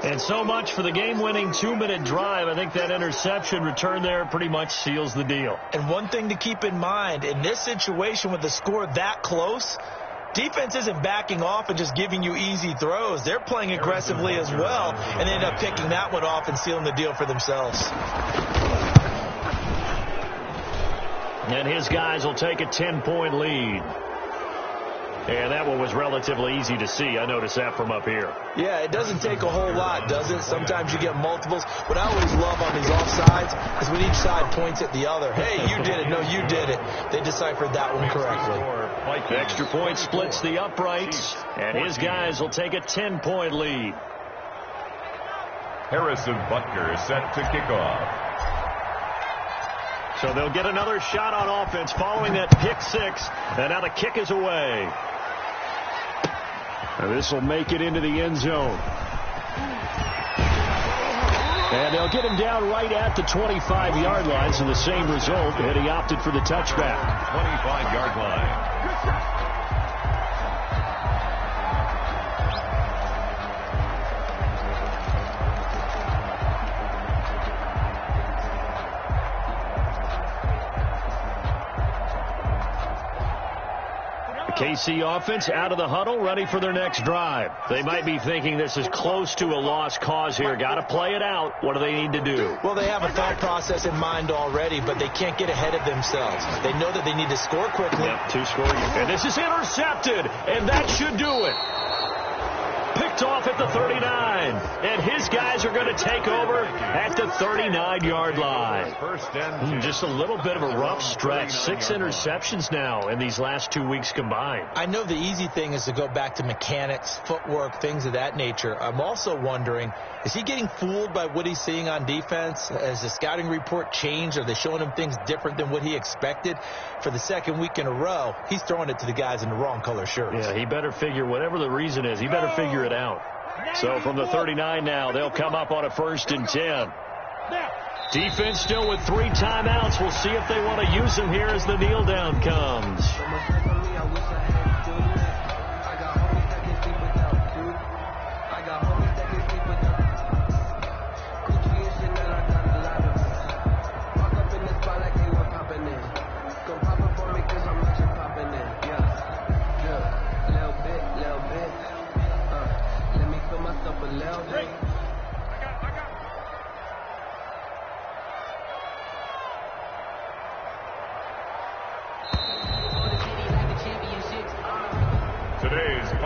And so much for the game-winning 2-minute drive. I think that interception return there pretty much seals the deal. And one thing to keep in mind, in this situation with the score that close, defense isn't backing off and just giving you easy throws. They're playing aggressively as well, and they end up picking that one off and sealing the deal for themselves. And his guys will take a 10-point lead. And that one was relatively easy to see. I noticed that from up here. Yeah, it doesn't take a whole lot, does it? Sometimes you get multiples. What I always love on these offsides is when each side points at the other. Hey, you did it. No, you did it. They deciphered that one correctly. The extra point splits the uprights, and his guys will take a 10-point lead. Harrison Butker is set to kick off. So they'll get another shot on offense following that pick 6, and now the kick is away. And this will make it into the end zone. And they'll get him down right at the 25-yard line, so the same result, and he opted for the touchback. 25-yard line. KC offense out of the huddle, ready for their next drive. They might be thinking this is close to a lost cause here. Got to play it out. What do they need to do? Well, they have a thought process in mind already, but they can't get ahead of themselves. They know that they need to score quickly. Yep, 2 scoring. And this is intercepted, and that should do it. Picked off at the 39, and his guys are going to take over at the 39-yard line. Just a little bit of a rough stretch. 6 interceptions now in these last 2 weeks combined. I know the easy thing is to go back to mechanics, footwork, things of that nature. I'm also wondering, is he getting fooled by what he's seeing on defense? Has the scouting report changed? Are they showing him things different than what he expected? For the second week in a row, he's throwing it to the guys in the wrong color shirts. Yeah, he better figure, whatever the reason is, he better figure it out. So from the 39 now, they'll come up on a 1st and 10. Defense still with 3 timeouts. We'll see if they want to use them here as the kneel down comes.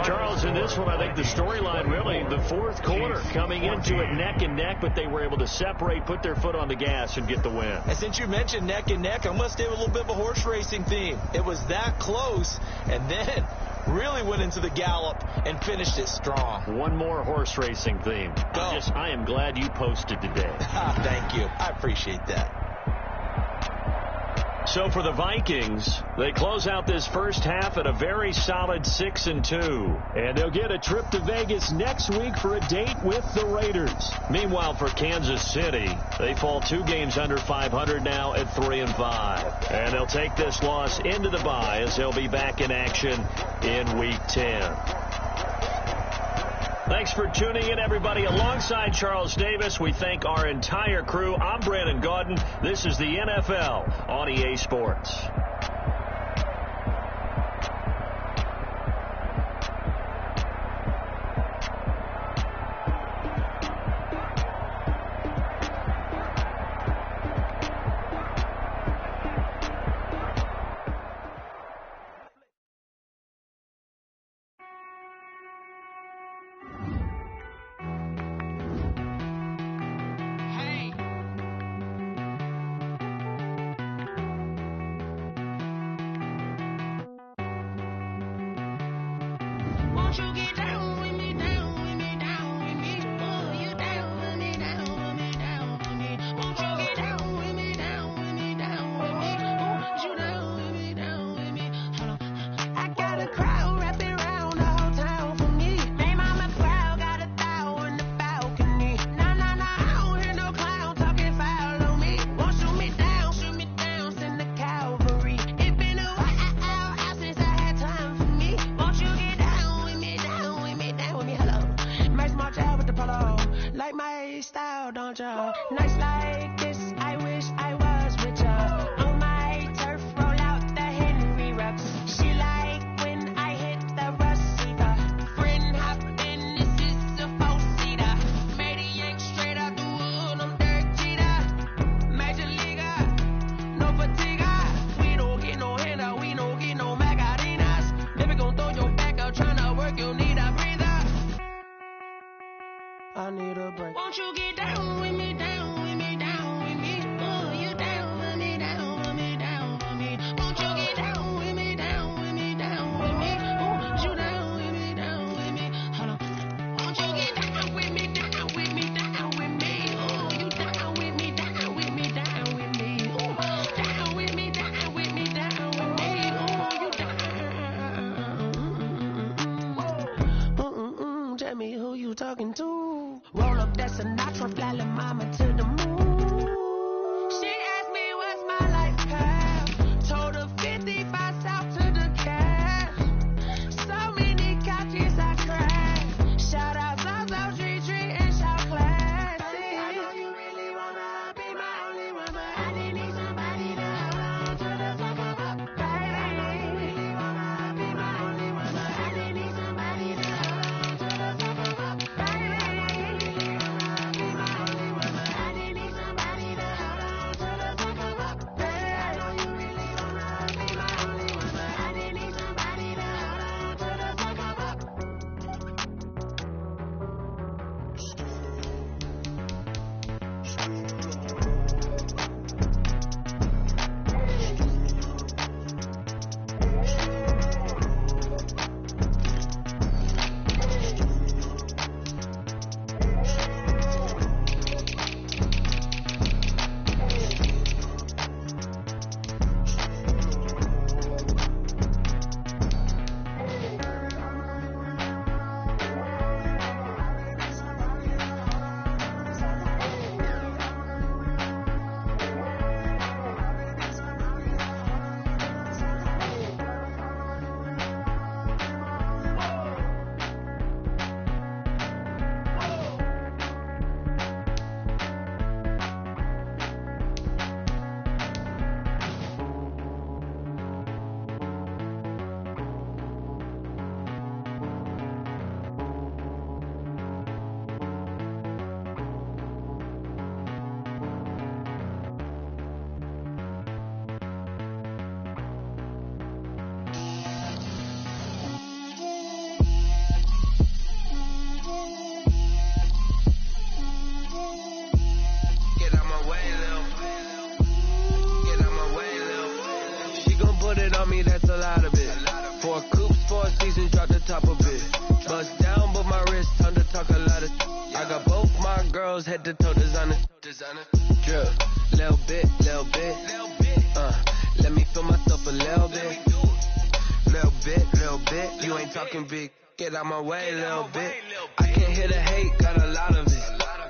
Charles, in this one, I think the storyline really, the 4th quarter, coming into it neck and neck, but they were able to separate, put their foot on the gas, and get the win. And since you mentioned neck and neck, I must have a little bit of a horse racing theme. It was that close, and then really went into the gallop and finished it strong. One more horse racing theme. I am glad you posted today. Thank you. I appreciate that. So for the Vikings, they close out this first half at a very solid 6-2. And they'll get a trip to Vegas next week for a date with the Raiders. Meanwhile, for Kansas City, they fall 2 games under 500 now at 3-5. And they'll take this loss into the bye as they'll be back in action in Week 10. Thanks for tuning in, everybody. Alongside Charles Davis, we thank our entire crew. I'm Brandon Gaudin. This is the NFL on EA Sports. Nights like this, I wish I was with ya. On my turf, roll out the Henry rocks. She like when I hit the receiver. Friend hop in, this is a 4-seater. Made a yank straight out the wood, I'm Derek Jeter. Major leaguer, no fatigue. We don't get no handout, we don't get no Macarinas. Never gon' throw your back out, tryna work, you need a breather. I need a break. Won't you get down with me, down with me? seasons, drop the top a bit. Bust down, but my wrist, time to talk a lot of. I got both my girls head to toe designer. Drip, little bit. Let me feel myself a little bit. Little bit. You ain't talking big. Get out my way, little bit. I can't hear the hate, got a lot of it.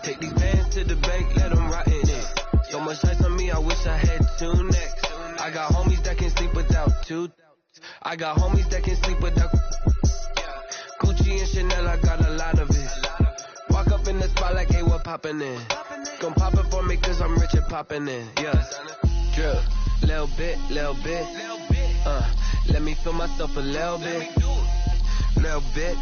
Take these bands to the bank, let them rot in it. So much ice on me, I wish I had two necks. I got homies that can sleep without two. I got homies that can sleep without Gucci and Chanel, I got a lot of it. Walk up in the spot like, hey, what poppin' in? Gon' pop it for me cause I'm rich and poppin' in. Yeah, drip, little bit. Let me feel myself a little bit. Little bit.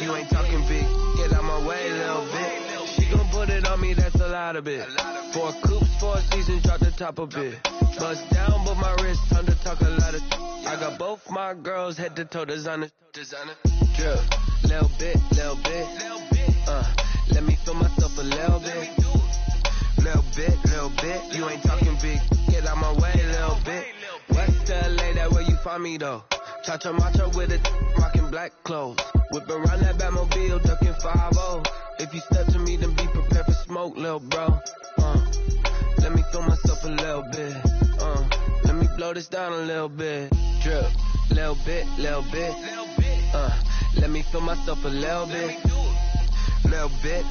You ain't talking big. Get out my way, little bit. She gon' put it on me, that's a lot of it. 4 coupes, 4 seasons, drop the top a bit. Bust down, but my wrist, time to talk a lot of. I got both my girls head to toe designer. Drip, little bit. Let me feel myself a little bit. Little bit. You ain't talking big. Get out my way, little bit. West LA, that where you find me though. Cha-cha macha with it, rockin' black clothes. Whip around that Batmobile, ducking 5-0. If you step to me, then be prepared for smoke, lil' bro. Let me feel myself a little bit. Let me blow this down a little bit. Drip, little bit. Let me feel myself a little bit. Little bit.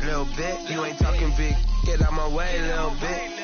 You ain't talking big. Get out my way, little bit.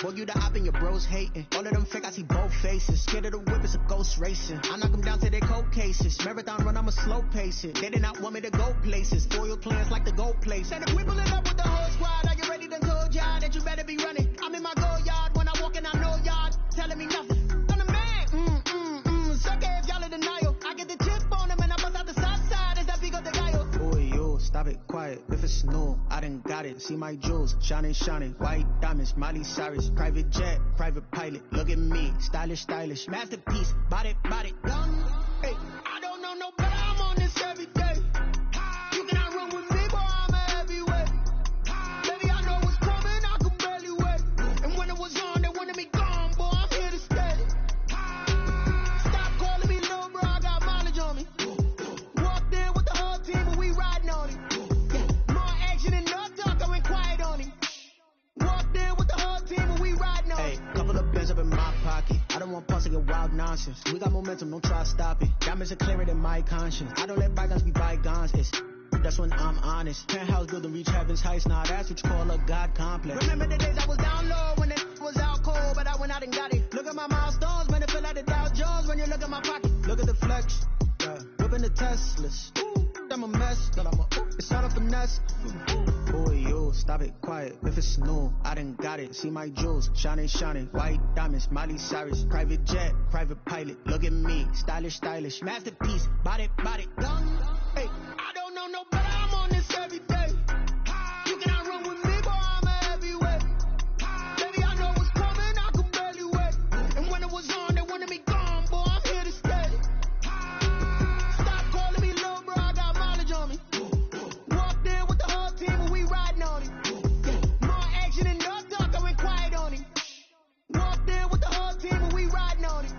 Boy, you the op and your bros hating. All of them fake, I see both faces. Scared of the whip, it's a ghost racing. I knock them down to their cold cases. Marathon run, I'ma slow pace it. They did not want me to go places. Foil plans like the gold place. And if we pulling up with the whole squad, are you ready to told y'all that you better be running? I'm in my go yard. When I walk in, I know y'all telling me nothing. I'm the man. Sucker if y'all in denial. I get the chip on them and I bust out the south side. Is that big of the guy? Boy, yo, stop it, quiet. If it's new, I done got it. See my jewels, shining. White diamonds, Miley Cyrus. Private jet, private pilot. Look at me, stylish. Masterpiece, body, done. Hey, I don't know no better. I'm on this every day. You cannot run with me, boy, I'm a heavyweight. Baby, I know what's coming, I could barely wait. And when it was on, they wanted me gone, boy, I'm here to stay. Stop calling me little bro, I got mileage on me. Walked in with the whole team and we riding on it. More action and no talk, I went quiet on him. Walked in with the whole team and we riding on it. Hey, couple of bands up in my pocket. I don't want pause to get wild nonsense. We got momentum, don't try to stop it. Diamonds are clearer than my conscience. I don't let bygones be bygones. That's when I'm honest. Penthouse building, reach heaven's heights. Nah, that's what you call a God complex. Remember the days I was down low when it was out cold, but I went out and got it. Look at my milestones, man, it feel like the Dow Jones when you look at my pocket. Look at the flex, whipping the Teslas. I'm a mess, but it's not a finesse. Boy, yo, stop it, quiet. If it's new, I done got it. See my jewels, shining. White diamonds, Miley Cyrus. Private jet, private pilot. Look at me, stylish. Masterpiece, body, done. Hey, I don't know no better. I'm on this every day. You cannot run with me, boy, I'm a heavyweight. Baby, I know what's coming, I could barely wait. And when it was on, they wanted me gone, boy, I'm here to stay. Stop calling me little bro, I got mileage on me. Walked in with the whole team and we riding on it. More action and no talk, I went quiet on him. Walked in with the whole team and we riding on it.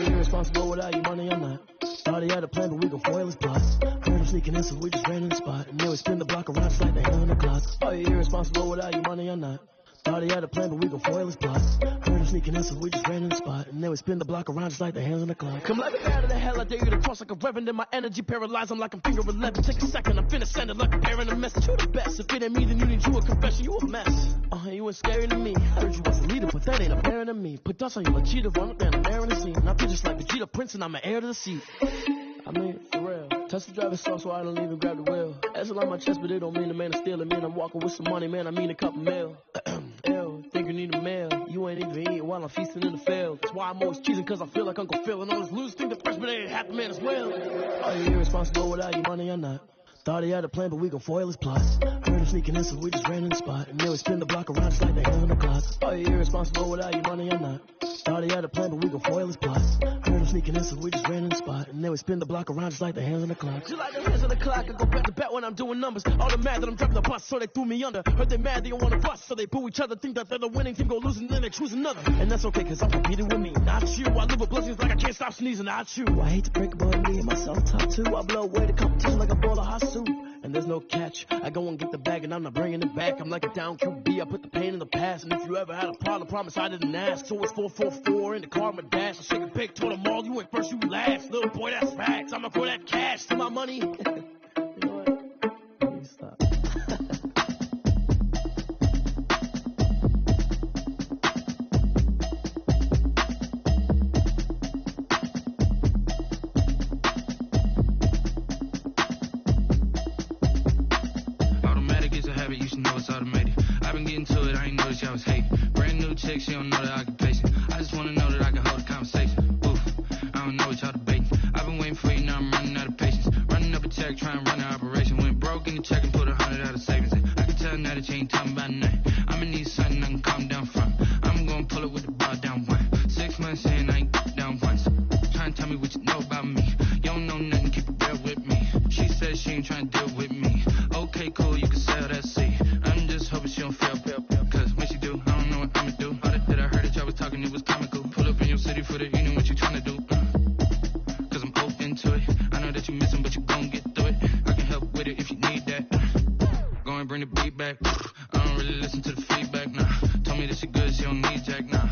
Irresponsible without your money, I'm not. Thought he had a plan, but we gon' foil his plots. Heard him sneaking in, so we just ran in the spot. And then we spin the block around, it's like they 9 o'clock. Oh, you're irresponsible without your money, I'm not. Thought he had a plan, but we gon' foil his plots. Heard him sneaking in, so we just ran in the spot. And then we spin the block around just like the hands on the clock. Come let me out of the hell, I dare you to cross like a reverend. In my energy paralyzed, I'm like I'm finger 11. Take a second, I'm finna send it like a parent a message. You the best, if it ain't me, then you need you a confession. You a mess. You ain't scary to me. Heard you was a leader, but that ain't apparent to me. Put dust on you like cheetah, run up down the air in the scene. I feel just like Vegeta Prince, and I'm an heir to the seat. I mean, for real. Touch the driver's soft, so I don't even grab the wheel. That's on my chest, but it don't mean the man is stealing. Man, I'm walking with some money, man. I mean a couple mil. Ew, think you need a meal. You ain't even eating while I'm feasting in the field. That's why I'm always cheesing, cause I feel like Uncle Phil. And all this losers think the freshman ain't half the man as well. Are you irresponsible without your money or not? Thought he had a plan, but we gon' foil his plots. Heard him sneaking in, so we just ran in the spot. And then we spin the block around just like the hands on the clock. Are you irresponsible without your money or not? Thought he had a plan, but we gon' foil his plots. Heard him sneaking in, so we just ran in the spot. And then we spin the block around just like the hands on the clock. Just like the hands on the clock, I go back to back when I'm doing numbers. All the mad that I'm dropping the bus, so they threw me under. Heard they mad, they don't wanna bust, so they boo each other. Think that they're the winning team, go losing, then they choose another. And that's okay, cause I'm competing with me, not you. I live with blessings like I can't stop sneezing, not you. I hate to break it, but me and myself top two. I blow away the competition like a ball of hot soup. And there's no catch. I go and get the bag and I'm not bringing it back. I'm like a down QB. I put the pain in the past. And if you ever had a problem, promise I didn't ask. So it's 444 in the car, my dash. I shake a big, told them all, you went first, you last. Little boy, that's facts. I'ma throw that cash to my money. You know what? Please stop. You should know it's automated. I've been getting to it, I ain't noticed y'all was hating. Brand new chick, she don't know the occupation. I just wanna know that I can hold a conversation. Oof, I don't know what y'all debating. I've been waiting for you, now I'm running out of patience. Running up a check, trying to run an operation. Went broke in the check and put 100 out of savings. I can tell now that you ain't talking about nothing. I'ma need something I can calm down from. I'm gonna pull it with the bar down one. 6 months in, I ain't down once. Trying to tell me what you know about me. You don't know nothing, keep it real with me. She said she ain't trying to deal with me. Okay, cool, you can sell that seat. I'm just hoping she don't fail, cause when she do, I don't know what I'ma do. All that I heard that y'all was talking, it was comical. Pull up in your city for the evening, what you tryna do? Cause I'm open to it. I know that you missing, but you gon' get through it. I can help with it if you need that. Go and bring the beat back. I don't really listen to the feedback, nah. Told me that she good, she don't need Jack, nah.